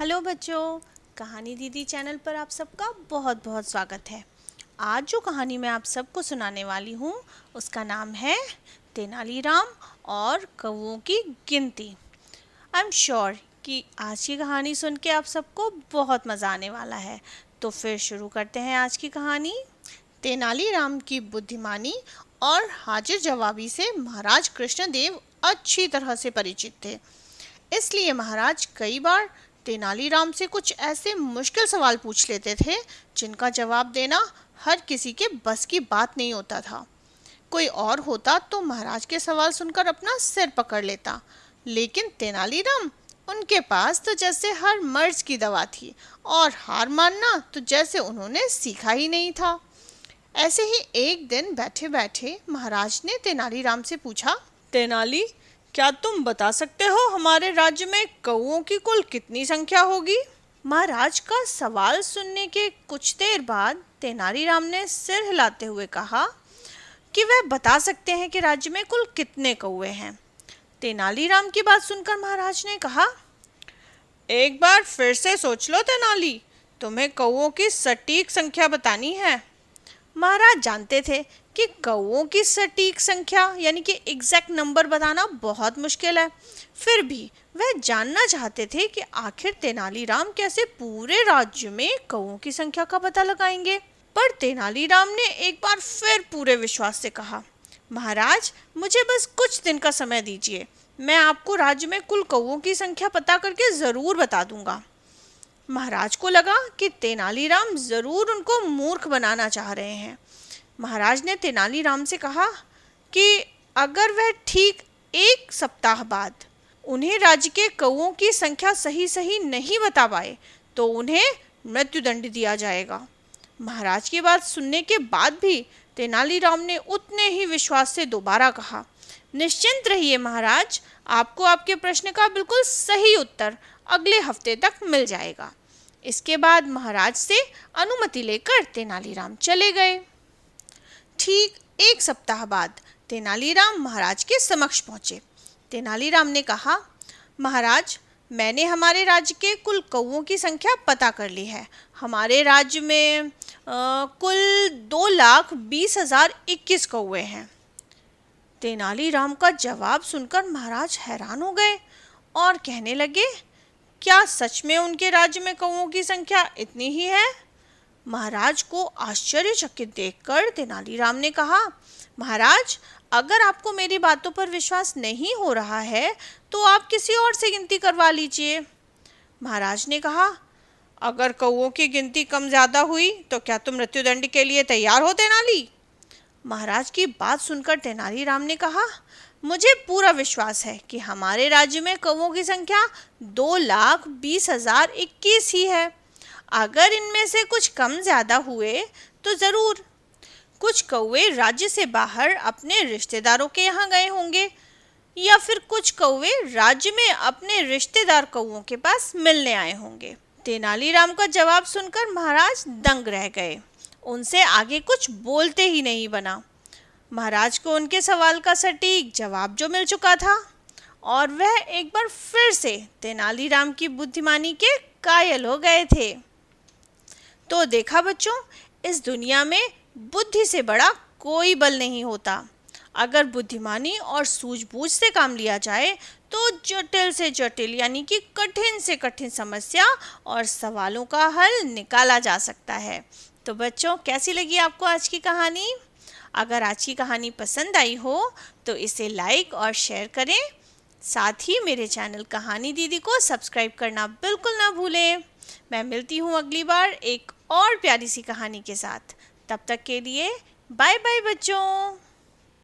Hello बच्चों, कहानी दीदी चैनल पर आप सबका बहुत बहुत स्वागत है। आज जो कहानी मैं आप सबको सुनाने वाली हूँ उसका नाम है तेनालीराम और कौओं की गिनती। आई एम श्योर कि आज की कहानी सुन के आप सबको बहुत मज़ा आने वाला है। तो फिर शुरू करते हैं आज की कहानी। तेनालीराम की बुद्धिमानी और हाजिर जवाबी से महाराज कृष्णदेव अच्छी तरह से परिचित थे। इसलिए महाराज कई बार तेनालीराम से कुछ ऐसे मुश्किल सवाल पूछ लेते थे जिनका जवाब देना हर किसी के बस की बात नहीं होता था। कोई और होता तो महाराज के सवाल सुनकर अपना सिर पकड़ लेता, लेकिन तेनालीराम उनके पास तो जैसे हर मर्ज की दवा थी और हार मानना तो जैसे उन्होंने सीखा ही नहीं था। ऐसे ही एक दिन बैठे बैठे महाराज ने तेनालीराम से पूछा, तेनाली, क्या तुम बता सकते हो हमारे राज्य में कौओं की कुल कितनी संख्या होगी? महाराज का सवाल सुनने के कुछ देर बाद तेनालीराम ने सिर हिलाते हुए कहा कि वह बता सकते हैं कि राज्य में कुल कितने कौवे हैं। तेनालीराम की बात सुनकर महाराज ने कहा, एक बार फिर से सोच लो तेनाली, तुम्हें कौओं की सटीक संख्या बतानी है। महाराज जानते थे कि कौओं की सटीक संख्या यानी कि एग्जैक्ट नंबर बताना बहुत मुश्किल है। फिर भी वह जानना चाहते थे कि आखिर तेनालीराम कैसे पूरे राज्य में कौओं की संख्या का पता लगाएंगे। पर तेनालीराम ने एक बार फिर पूरे विश्वास से कहा, महाराज, मुझे बस कुछ दिन का समय दीजिए, मैं आपको राज्य में कुल कौओं की संख्या पता करके ज़रूर बता दूंगा। महाराज को लगा कि तेनालीराम ज़रूर उनको मूर्ख बनाना चाह रहे हैं। महाराज ने तेनालीराम से कहा कि अगर वह ठीक एक सप्ताह बाद उन्हें राज्य के कौओं की संख्या सही नहीं बता पाए तो उन्हें मृत्युदंड दिया जाएगा। महाराज की बात सुनने के बाद भी तेनालीराम ने उतने ही विश्वास से दोबारा कहा, निश्चिंत रहिए महाराज, आपको आपके प्रश्न का बिल्कुल सही उत्तर अगले हफ्ते तक मिल जाएगा। इसके बाद महाराज से अनुमति लेकर तेनालीराम चले गए। ठीक एक सप्ताह बाद तेनालीराम महाराज के समक्ष पहुंचे। तेनालीराम ने कहा, महाराज, मैंने हमारे राज्य के कुल कौओं की संख्या पता कर ली है। हमारे राज्य में कुल 2,20,021 कौवे हैं। तेनालीराम का जवाब सुनकर महाराज हैरान हो गए और कहने लगे, क्या सच में उनके राज्य में कौओं की संख्या इतनी ही है? महाराज को आश्चर्यचकित देखकर तेनालीराम ने कहा, महाराज, अगर आपको मेरी बातों पर विश्वास नहीं हो रहा है तो आप किसी और से गिनती करवा लीजिए। महाराज ने कहा, अगर कौओं की गिनती कम ज़्यादा हुई तो क्या तुम मृत्युदंड के लिए तैयार हो तेनाली? महाराज की बात सुनकर तेनालीराम ने कहा, मुझे पूरा विश्वास है कि हमारे राज्य में कौओं की संख्या 2,20,021 ही है। अगर इनमें से कुछ कम ज़्यादा हुए तो ज़रूर कुछ कौवे राज्य से बाहर अपने रिश्तेदारों के यहाँ गए होंगे या फिर कुछ कौवे राज्य में अपने रिश्तेदार कौवों के पास मिलने आए होंगे। तेनालीराम का जवाब सुनकर महाराज दंग रह गए। उनसे आगे कुछ बोलते ही नहीं बना। महाराज को उनके सवाल का सटीक जवाब जो मिल चुका था और वह एक बार फिर से तेनालीराम की बुद्धिमानी के कायल हो गए थे। तो देखा बच्चों, इस दुनिया में बुद्धि से बड़ा कोई बल नहीं होता। अगर बुद्धिमानी और सूझबूझ से काम लिया जाए तो जटिल से जटिल यानी कि कठिन से कठिन समस्या और सवालों का हल निकाला जा सकता है। तो बच्चों, कैसी लगी आपको आज की कहानी? अगर आज की कहानी पसंद आई हो तो इसे लाइक और शेयर करें। साथ ही मेरे चैनल कहानी दीदी को सब्सक्राइब करना बिल्कुल ना भूलें। मैं मिलती हूँ अगली बार एक और प्यारी सी कहानी के साथ। तब तक के लिए बाय बाय बच्चों।